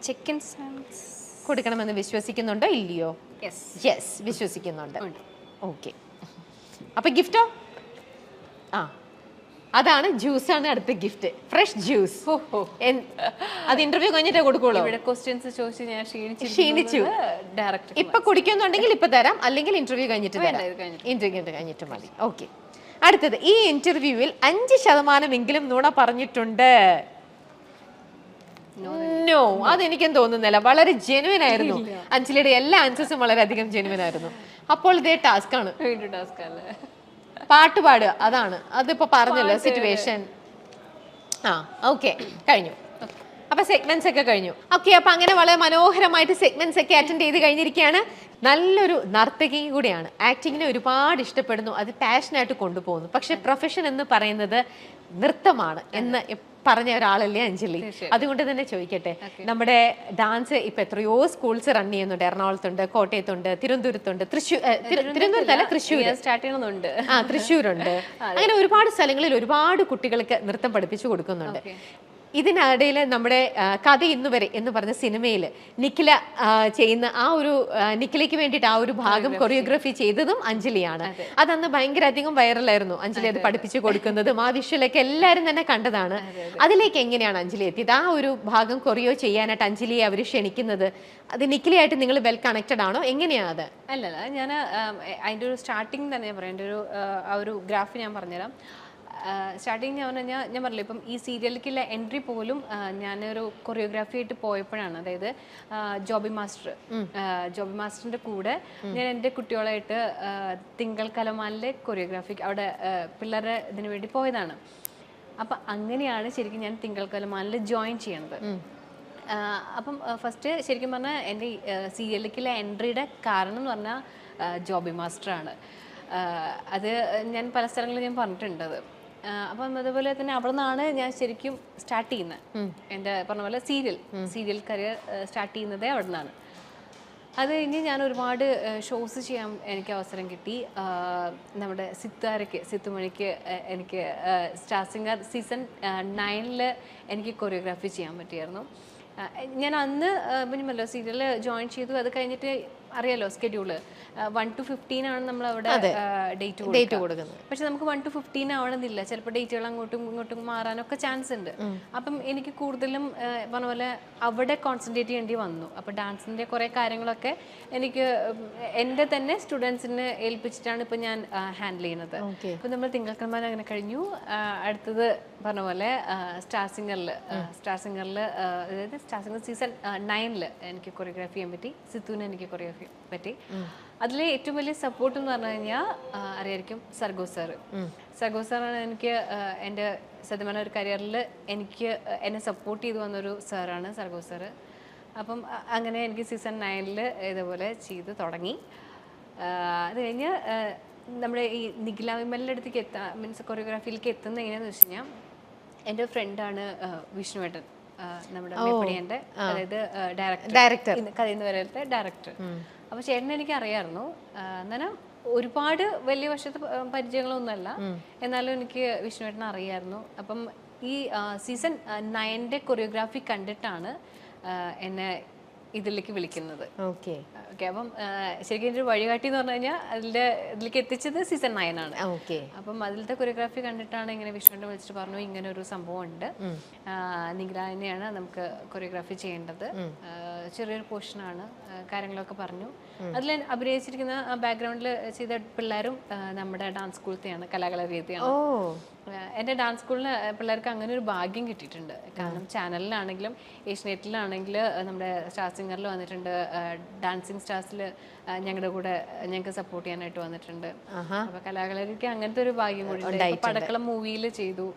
Chicken snacks കൊടുക്കണമെന്ന് വിശ്വസിക്കുന്നുണ്ടോ ഇല്ലയോ? യെസ്, വിശ്വസിക്കുന്നുണ്ട്. ഓക്കെ, അപ്പൊ ഗിഫ്റ്റോ? ആ, അതാണ് ജ്യൂസാണ് അടുത്ത ഗിഫ്റ്റ്. Fresh juice. അത് ഇന്റർവ്യൂ കഴിഞ്ഞിട്ടേ കൊടുക്കുള്ളൂ. ക്ഷീണിച്ചു. ഇപ്പൊ കുടിക്കുന്നുണ്ടെങ്കിൽ ഇപ്പൊ തരാം, അല്ലെങ്കിൽ ഇന്റർവ്യൂ കഴിഞ്ഞിട്ട് തരാം. ഇന്റർവ്യൂ കഴിഞ്ഞിട്ട് മതി. ഓക്കെ, അടുത്തത്. ഈ ഇന്റർവ്യൂവിൽ 5% നുണ പറഞ്ഞിട്ടുണ്ട്. നോ, അതെനിക്കും തോന്നുന്നില്ല. വളരെ ജെനുവിൻ ആയിരുന്നു. അഞ്ജലിയുടെ എല്ലാ ആൻസേഴ്സും വളരെയധികം ജെനുവിൻ ആയിരുന്നു. അപ്പോൾ ഇതേ ടാസ്ക് ആണ്. പാട്ട് പാടുക, അതാണ്. അതിപ്പോ പറഞ്ഞല്ലോ സിറ്റുവേഷൻ. ആ, ഓക്കെ, കഴിഞ്ഞു. അപ്പൊ സെഗ്മെന്റ്സ് ഒക്കെ കഴിഞ്ഞു. ഓക്കെ, അപ്പൊ അങ്ങനെ വളരെ മനോഹരമായിട്ട് സെഗ്മെന്റ്സ് ഒക്കെ അറ്റൻഡ് ചെയ്ത് കഴിഞ്ഞിരിക്കുകയാണ്. നല്ലൊരു നർത്തകിയും കൂടിയാണ്. ആക്ടിങ്ങിനെ ഒരുപാട് ഇഷ്ടപ്പെടുന്നു, അത് പാഷനായിട്ട് കൊണ്ടുപോകുന്നു. പക്ഷെ പ്രൊഫഷൻ എന്ന് പറയുന്നത് നൃത്തമാണ് എന്ന് പറഞ്ഞ ഒരാളല്ലേ അഞ്ജലി. അതുകൊണ്ട് തന്നെ ചോദിക്കട്ടെ, നമ്മുടെ ഡാൻസ് ഇപ്പൊ എത്രയോ സ്കൂൾസ് റൺ ചെയ്യുന്നുണ്ട്. എറണാകുളത്തുണ്ട്, കോട്ടയത്തുണ്ട്, തിരുവനന്തപുരത്തുണ്ട്, തിരുവനന്തപുരത്തല്ല തൃശ്ശൂർ സ്റ്റാർട്ട് ചെയ്യുന്നുണ്ട്, തൃശ്ശൂരുണ്ട്. അങ്ങനെ ഒരുപാട് സ്ഥലങ്ങളിൽ ഒരുപാട് കുട്ടികൾക്ക് നൃത്തം പഠിപ്പിച്ചു കൊടുക്കുന്നുണ്ട്. ഇതിനിടയിൽ നമ്മുടെ കഥ ഇന്നുവരെ എന്ന് പറഞ്ഞ സിനിമയിൽ നിഖില ചെയ്യുന്ന ആ ഒരു നിഖിലയ്ക്ക് വേണ്ടിയിട്ട് ആ ഒരു ഭാഗം കൊറിയോഗ്രാഫി ചെയ്തതും അഞ്ജലിയാണ്. അതന്ന് ഭയങ്കര അധികം വൈറലായിരുന്നു. അഞ്ജലി അത് പഠിപ്പിച്ചു കൊടുക്കുന്നതും ആ വിഷ്വലൊക്കെ എല്ലാവരും തന്നെ കണ്ടതാണ്. അതിലേക്ക് എങ്ങനെയാണ് അഞ്ജലി എത്തിയത്? ആ ഒരു ഭാഗം കൊറിയോ ചെയ്യാനായിട്ട് അഞ്ജലിയെ അവർ ക്ഷണിക്കുന്നത്, അത് നിഖിലയായിട്ട് നിങ്ങൾ വെൽ കണക്റ്റഡ് ആണോ? എങ്ങനെയാണ് അത്? അല്ലല്ല, ഞാൻ അതിൻ്റെ ഒരു സ്റ്റാർട്ടിങ് തന്നെ ഞാൻ പറയാം. എൻ്റെ ഒരു ഗ്രാഫ് ഞാൻ പറഞ്ഞുതരാം. സ്റ്റാർട്ടിങ് ഞാൻ പറഞ്ഞില്ല, ഇപ്പം ഈ സീരിയലിലേക്കുള്ള എൻട്രി പോലും ഞാനൊരു കൊറിയോഗ്രാഫി ആയിട്ട് പോയപ്പോഴാണ്. അതായത് ജോബി മാസ്റ്ററിന്റെ കൂടെ ഞാൻ എൻ്റെ കുട്ടികളായിട്ട് തിങ്കൾ കലമാനിലെ കൊറിയോഗ്രാഫി അവിടെ പിള്ളേരുടെ ഇതിനു വേണ്ടി പോയതാണ്. അപ്പം അങ്ങനെയാണ് ശരിക്കും ഞാൻ തിങ്കൾ കലമാനിൽ ജോയിൻ ചെയ്യണത്. അപ്പം ഫസ്റ്റ് ശരിക്കും പറഞ്ഞാൽ എൻ്റെ സീരിയലിലേക്കുള്ള എൻട്രിയുടെ കാരണം എന്ന് പറഞ്ഞാൽ ജോബി മാസ്റ്ററാണ്. അത് ഞാൻ പല സ്ഥലങ്ങളിൽ ഞാൻ പറഞ്ഞിട്ടുണ്ട്. അപ്പം അതുപോലെ തന്നെ അവിടെ നിന്നാണ് ഞാൻ ശരിക്കും സ്റ്റാർട്ട് ചെയ്യുന്നത്. എൻ്റെ പറഞ്ഞ പോലെ സീരിയൽ കരിയർ സ്റ്റാർട്ട് ചെയ്യുന്നതേ അവിടെ നിന്നാണ്. അത് കഴിഞ്ഞ് ഞാൻ ഒരുപാട് ഷോസ് ചെയ്യാൻ എനിക്ക് അവസരം കിട്ടി. നമ്മുടെ സിത്തുമണിക്ക് എനിക്ക് സ്റ്റാർ സിംഗർ സീസൺ 9 എനിക്ക് കൊറിയോഗ്രാഫി ചെയ്യാൻ പറ്റിയായിരുന്നു. ഞാൻ അന്ന് പിന്നെയല്ലോ സീരിയൽ ജോയിൻ ചെയ്തു. അത് കഴിഞ്ഞിട്ട് അറിയാലോ സ്കെഡ്യൂള് 1 to 15 ആണ് നമ്മൾ അവിടെ ഡേറ്റ് കൊടുക്കുന്നത്. പക്ഷെ നമുക്ക് 1 to 15 ആവണമെന്നില്ല. ചിലപ്പോൾ ഡേറ്റുകൾ അങ്ങോട്ടും ഇങ്ങോട്ടും മാറാനൊക്കെ ചാൻസ് ഉണ്ട്. അപ്പം എനിക്ക് കൂടുതലും പറഞ്ഞ പോലെ അവിടെ കോൺസെൻട്രേറ്റ് ചെയ്യേണ്ടി വന്നു. അപ്പോൾ ഡാൻസിൻ്റെ കുറേ കാര്യങ്ങളൊക്കെ എനിക്ക് എൻ്റെ തന്നെ സ്റ്റുഡൻസിനെ ഏൽപ്പിച്ചിട്ടാണ് ഇപ്പം ഞാൻ ഹാൻഡിൽ ചെയ്യുന്നത്. ഇപ്പം നമ്മൾ തിങ്കളക്കന്മാർ അങ്ങനെ കഴിഞ്ഞു. അടുത്തത് പറഞ്ഞ പോലെ സ്റ്റാർ സിംഗറിൽ അതായത് സ്റ്റാർ സിംഗർ സീസൺ 9 എനിക്ക് കൊറിയോഗ്രാഫി ചെയ്യാൻ പറ്റി. സിത്തുവിന് എനിക്ക് കൊറിയോഗ്രാഫി പറ്റി. അതിൽ ഏറ്റവും വലിയ സപ്പോർട്ട് എന്ന് പറഞ്ഞു കഴിഞ്ഞാൽ അറിയായിരിക്കും സർഗോ സാറാണ് എനിക്ക് എൻ്റെ സത്യം പറഞ്ഞ ഒരു കരിയറിൽ എന്നെ സപ്പോർട്ട് ചെയ്തു വന്നൊരു സാറാണ് സർഗോ സാറ്. അപ്പം അങ്ങനെ എനിക്ക് സീസൺ 9 ഇതേപോലെ ചെയ്ത് തുടങ്ങി. അത് കഴിഞ്ഞ് നമ്മുടെ ഈ നിഖില വിമലിൻ്റെ അടുത്തേക്ക് മീൻസ് കൊറിയോഗ്രാഫിയിലേക്ക് എത്തുന്നത് എങ്ങനെയാണെന്ന് വെച്ച് കഴിഞ്ഞാൽ എൻ്റെ ഫ്രണ്ടാണ് വിഷ്ണുവേട്ടൻ, നമ്മുടെ മേപ്പടിയൻ്റെ, അതായത് ഡയറക്ടർ, കഥയിന്ന് വരത്തെ ഡയറക്ടർ. അപ്പോൾ ചേട്ടനെ എനിക്ക് അറിയാമായിരുന്നു. എന്നാലും ഒരുപാട് വലിയ വർഷത്തെ പരിചയങ്ങളൊന്നുമല്ല, എന്നാലും എനിക്ക് വിഷ്ണുവേട്ടനെ അറിയാമായിരുന്നു. അപ്പം ഈ സീസൺ 9 കൊറിയോഗ്രാഫി കണ്ടിട്ടാണ് എന്നെ ഇതിലേക്ക് വിളിക്കുന്നത്. ഓക്കെ, അപ്പം ശരിക്കും എൻ്റെ ഒരു വഴികാട്ടി എന്ന് പറഞ്ഞു കഴിഞ്ഞാൽ ഇതിലേക്ക് എത്തിച്ചത് സീസൺ 9 ആണ്. അപ്പം അതിലത്തെ കൊറിയോഗ്രാഫി കണ്ടിട്ടാണ് ഇങ്ങനെ വിഷ്ണുവിനെ വിളിച്ചിട്ട് പറഞ്ഞു ഇങ്ങനെ ഒരു സംഭവം ഉണ്ട്, നിഖിലനെയാണ് നമുക്ക് കൊറിയോഗ്രാഫി ചെയ്യേണ്ടത്, ചെറിയൊരു പോർഷനാണ്, കാര്യങ്ങളൊക്കെ പറഞ്ഞു. അതിൽ അഭിനയിച്ചിരിക്കുന്ന ബാക്ക്ഗ്രൗണ്ടിൽ ചെയ്ത പിള്ളേരും നമ്മുടെ ഡാൻസ് സ്കൂളത്തെയാണ്, കലാകലവേദിയാണ്. എൻ്റെ ഡാൻസ് സ്കൂളിന് പിള്ളേർക്ക് അങ്ങനെ ഒരു ഭാഗ്യം കിട്ടിയിട്ടുണ്ട്. കാരണം ചാനലിലാണെങ്കിലും ഏഷ്യനെറ്റിലാണെങ്കിൽ നമ്മുടെ സ്റ്റാർ സിംഗറിൽ വന്നിട്ടുണ്ട്, ഡാൻസിങ് സ്റ്റാർസിൽ ഞങ്ങളുടെ കൂടെ ഞങ്ങൾക്ക് സപ്പോർട്ട് ചെയ്യാനായിട്ട് വന്നിട്ടുണ്ട്. അപ്പൊ കലാകാരർക്ക് അങ്ങനത്തെ ഒരു ഭാഗ്യം കൂടി ഉണ്ട്. പടക്കളം മൂവിയിൽ ചെയ്തു,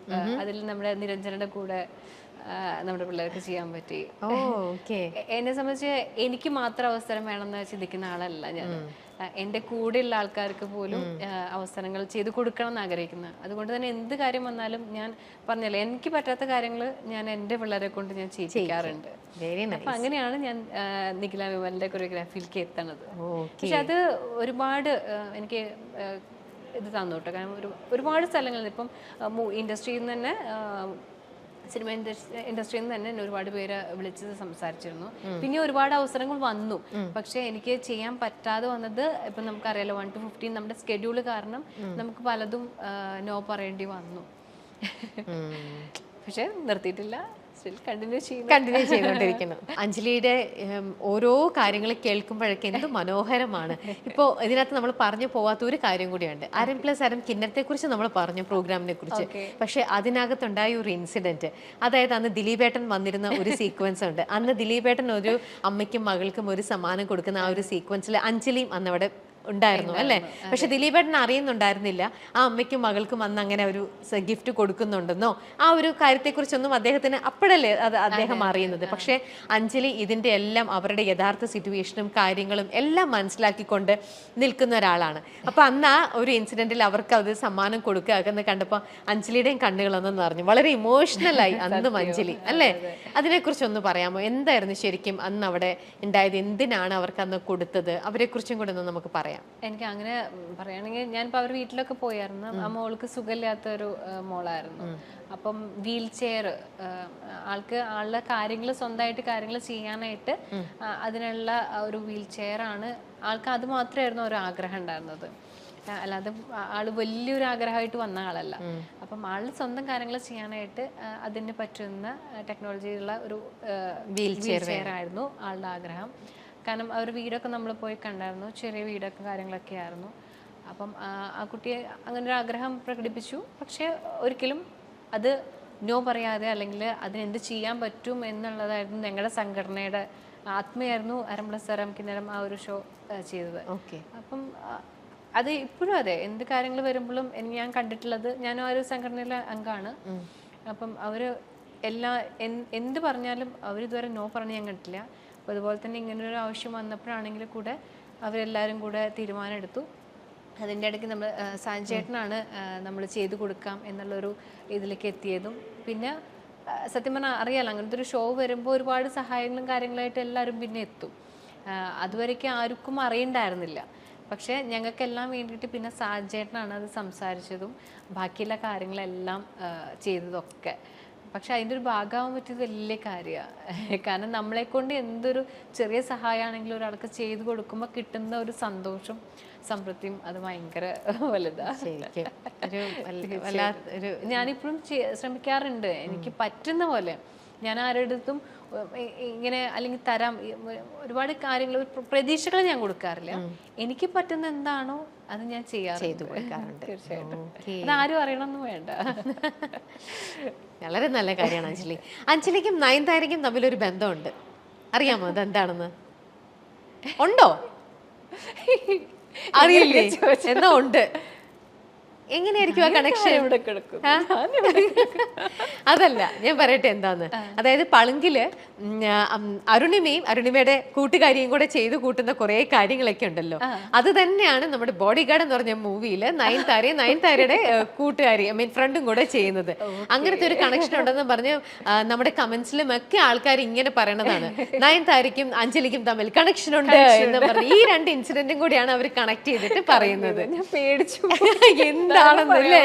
അതിൽ നമ്മുടെ നിരഞ്ജനയുടെ കൂടെ നമ്മുടെ പിള്ളേർക്ക് ചെയ്യാൻ പറ്റി. എന്നെ സംബന്ധിച്ച് എനിക്ക് മാത്രം അവസരം വേണമെന്ന് ചിന്തിക്കുന്ന ആളല്ല ഞാൻ. എൻ്റെ കൂടെയുള്ള ആൾക്കാർക്ക് പോലും അവസരങ്ങൾ ചെയ്തു കൊടുക്കണം എന്ന് ആഗ്രഹിക്കുന്നത്. അതുകൊണ്ട് തന്നെ എന്ത് കാര്യം വന്നാലും ഞാൻ പറഞ്ഞല്ലോ, എനിക്ക് പറ്റാത്ത കാര്യങ്ങൾ ഞാൻ എൻ്റെ പിള്ളേരെ കൊണ്ട് ഞാൻ ചെയ്യിക്കാറുണ്ട്. അപ്പൊ അങ്ങനെയാണ് ഞാൻ നിഖില വിമലിന്റെ കൊറിയോഗ്രാഫിയിലേക്ക് എത്തണത്. പക്ഷെ അത് ഒരുപാട് എനിക്ക് ഇത് തന്നു കേട്ടോ. കാരണം ഒരുപാട് സ്ഥലങ്ങളിൽ ഇപ്പം ഇൻഡസ്ട്രിയിൽ നിന്ന് തന്നെ സിനിമ ഇൻഡസ്ട്രിയിൽ നിന്ന് തന്നെ എന്നെ ഒരുപാട് പേര് വിളിച്ചത് സംസാരിച്ചിരുന്നു. പിന്നെ ഒരുപാട് അവസരങ്ങൾ വന്നു. പക്ഷെ എനിക്ക് ചെയ്യാൻ പറ്റാതെ വന്നത് ഇപ്പം നമുക്കറിയാലോ 1 to 15 നമ്മുടെ സ്കെഡ്യൂൾ കാരണം നമുക്ക് പലതും നോ പറയേണ്ടി വന്നു. പക്ഷെ നിർത്തിയിട്ടില്ല, കണ്ടിന്യൂ ചെയ്തുകൊണ്ടിരിക്കുന്നു. അഞ്ജലിയുടെ ഓരോ കാര്യങ്ങൾ കേൾക്കുമ്പോഴൊക്കെ എന്ത് മനോഹരമാണ്. ഇപ്പോൾ ഇതിനകത്ത് നമ്മൾ പറഞ്ഞു പോവാത്ത ഒരു കാര്യം കൂടിയുണ്ട്. അരം പ്ലസ് അരം കിന്നരത്തെ കുറിച്ച് നമ്മൾ പറഞ്ഞു, പ്രോഗ്രാമിനെ കുറിച്ച്. പക്ഷെ അതിനകത്തുണ്ടായ ഒരു ഇൻസിഡന്റ്, അതായത് അന്ന് ദിലീപേട്ടൻ വന്നിരുന്ന ഒരു സീക്വൻസ് ഉണ്ട്. അന്ന് ദിലീപേട്ടൻ ഒരു അമ്മയ്ക്കും മകൾക്കും ഒരു സമ്മാനം കൊടുക്കുന്ന ആ ഒരു സീക്വൻസിൽ അഞ്ജലിയും അന്ന് അവിടെ ഉണ്ടായിരുന്നു അല്ലേ? പക്ഷെ ദിലീപേട്ടൻ അറിയുന്നുണ്ടായിരുന്നില്ല ആ അമ്മയ്ക്കും മകൾക്കും അന്ന് അങ്ങനെ ഒരു ഗിഫ്റ്റ് കൊടുക്കുന്നുണ്ടെന്നോ ആ ഒരു കാര്യത്തെക്കുറിച്ചൊന്നും അദ്ദേഹത്തിന് അപ്പോഴല്ലേ അത് അദ്ദേഹം അറിയുന്നത്. പക്ഷെ അഞ്ജലി ഇതിന്റെ എല്ലാം അവരുടെ യഥാർത്ഥ സിറ്റുവേഷനും കാര്യങ്ങളും എല്ലാം മനസ്സിലാക്കിക്കൊണ്ട് നിൽക്കുന്ന ഒരാളാണ്. അപ്പൊ അന്ന് ആ ഒരു ഇൻസിഡന്റിൽ അവർക്ക് അത് സമ്മാനം കൊടുക്കുക എന്ന് കണ്ടപ്പോൾ അഞ്ജലിയുടെയും കണ്ണുകളൊന്നും നിറഞ്ഞു. വളരെ ഇമോഷണലായി അന്ന് അഞ്ജലി അല്ലേ? അതിനെക്കുറിച്ചൊന്ന് പറയാമോ? എന്തായിരുന്നു ശരിക്കും അന്ന് അവിടെ ഉണ്ടായത്? എന്തിനാണ് അവർക്ക് അന്ന് കൊടുത്തത്? അവരെ കുറിച്ചും കൂടെ ഒന്ന് നമുക്ക് പറയാം. എനിക്ക് അങ്ങനെ പറയുകയാണെങ്കിൽ ഞാനിപ്പോൾ അവർ വീട്ടിലൊക്കെ പോയായിരുന്നു. ആ മോൾക്ക് സുഖമില്ലാത്തൊരു മോളായിരുന്നു. അപ്പം വീൽ ചെയർ, ആളുടെ കാര്യങ്ങൾ സ്വന്തമായിട്ട് കാര്യങ്ങൾ ചെയ്യാനായിട്ട് അതിനുള്ള ഒരു വീൽ ചെയർ ആണ് ആൾക്ക്. അത് മാത്രമായിരുന്നു ഒരു ആഗ്രഹം ഉണ്ടായിരുന്നത്, അല്ലാതെ ആള് വലിയൊരു ആഗ്രഹമായിട്ട് വന്ന ആളല്ല. അപ്പം ആള് സ്വന്തം കാര്യങ്ങൾ ചെയ്യാനായിട്ട് അതിന് പറ്റുന്ന ടെക്നോളജിയുള്ള ഒരു വീൽ ചെയർ ആയിരുന്നു ആളുടെ ആഗ്രഹം. കാരണം അവർ വീടൊക്കെ നമ്മൾ പോയി കണ്ടായിരുന്നു, ചെറിയ വീടൊക്കെ കാര്യങ്ങളൊക്കെ ആയിരുന്നു. അപ്പം ആ കുട്ടിയെ അങ്ങനെ ഒരു ആഗ്രഹം പ്രകടിപ്പിച്ചു. പക്ഷെ ഒരിക്കലും അത് നോ പറയാതെ അല്ലെങ്കിൽ അതിനെന്ത് ചെയ്യാൻ പറ്റും എന്നുള്ളതായിരുന്നു ഞങ്ങളുടെ സംഘടനയുടെ ആത്മയായിരുന്നു അരം പ്ലസ് അരം കിന്നരം ആ ഒരു ഷോ ചെയ്തത്. അപ്പം അത് ഇപ്പോഴും അതെ, എന്ത് കാര്യങ്ങൾ വരുമ്പോഴും ഞാൻ കണ്ടിട്ടുള്ളത്, ഞാനും ആ ഒരു സംഘടനയിലെ അംഗമാണ്. അപ്പം അവർ എന്ത് പറഞ്ഞാലും അവരിതുവരെ നോ പറഞ്ഞ് ഞാൻ കണ്ടിട്ടില്ല. അപ്പോൾ അതുപോലെ തന്നെ ഇങ്ങനൊരു ആവശ്യം വന്നപ്പോഴാണെങ്കിൽ കൂടെ അവരെല്ലാവരും കൂടെ തീരുമാനം എടുത്തു. അതിൻ്റെ ഇടയ്ക്ക് നമ്മൾ സാഞ്ചേട്ടനാണ് നമ്മൾ ചെയ്തു കൊടുക്കാം എന്നുള്ളൊരു ഇതിലേക്ക് എത്തിയതും. പിന്നെ സത്യം പറഞ്ഞാൽ അറിയാലോ, അങ്ങനത്തെ ഒരു ഷോ വരുമ്പോൾ ഒരുപാട് സഹായങ്ങളും കാര്യങ്ങളായിട്ട് എല്ലാവരും പിന്നെ എത്തും. അതുവരേക്കും ആർക്കും അറിയണ്ടായിരുന്നില്ല. പക്ഷേ ഞങ്ങൾക്കെല്ലാം വേണ്ടിയിട്ട് പിന്നെ സാഞ്ചേട്ടനാണ് അത് സംസാരിച്ചതും ബാക്കിയുള്ള കാര്യങ്ങളെല്ലാം ചെയ്തതൊക്കെ. പക്ഷെ അതിൻ്റെ ഒരു ഭാഗമാകാൻ പറ്റിയത് വലിയ കാര്യമാണ്. കാരണം നമ്മളെ കൊണ്ട് എന്തൊരു ചെറിയ സഹായമാണെങ്കിലും ഒരാൾക്ക് ചെയ്തു കൊടുക്കുമ്പോൾ കിട്ടുന്ന ഒരു സന്തോഷം സംതൃപ്തിയും അത് ഭയങ്കര വലുതാണ്. ഞാനിപ്പോഴും ശ്രമിക്കാറുണ്ട്, എനിക്ക് പറ്റുന്ന പോലെ. ഞാൻ ആരുടെടുത്തും ഇങ്ങനെ അല്ലെങ്കിൽ തരാം ഒരുപാട് കാര്യങ്ങൾ പ്രതീക്ഷകൾ ഞാൻ കൊടുക്കാറില്ല. എനിക്ക് പറ്റുന്ന എന്താണോ അത് ഞാൻ ചെയ്തു കൊടുക്കാറുണ്ട്. തീർച്ചയായിട്ടും അതാരും അറിയണമെന്നും വേണ്ട. വളരെ നല്ല കാര്യമാണ് അഞ്ജലി. അഞ്ജലിക്കും നയൻതാരയ്ക്കും തമ്മിലൊരു ബന്ധമുണ്ട്, അറിയാമോ? അതെന്താണെന്ന് ഉണ്ടോ? അറിയില്ലേ? എന്നാ ഉണ്ട്. എങ്ങനെയായിരിക്കും ആ കണക്ഷൻ? അതല്ല, ഞാൻ പറയട്ടെ എന്താന്ന്. അതായത് പളുങ്കില് അരുണിമയും അരുണിമയുടെ കൂട്ടുകാരിയും കൂടെ ചെയ്തു കൂട്ടുന്ന കുറെ കാര്യങ്ങളൊക്കെ ഉണ്ടല്ലോ. അത് തന്നെയാണ് നമ്മുടെ ബോഡി ഗാർഡ് എന്ന് പറഞ്ഞ മൂവിയില് നയൻതാരയുടെ കൂട്ടുകാരി ഫ്രണ്ടും കൂടെ ചെയ്യുന്നത്. അങ്ങനത്തെ ഒരു കണക്ഷൻ ഉണ്ടെന്ന് പറഞ്ഞ് നമ്മുടെ കമന്റ്സിലും ഒക്കെ ആൾക്കാർ ഇങ്ങനെ പറയണതാണ്, നയൻതാരയ്ക്കും അഞ്ജലിക്കും തമ്മിൽ കണക്ഷൻ ഉണ്ട് എന്ന് പറഞ്ഞ്. ഈ രണ്ട് ഇൻസിഡന്റും കൂടിയാണ് അവർ കണക്ട് ചെയ്തിട്ട് പറയുന്നത്. പേടിച്ചു എന്താണെന്നല്ലേ?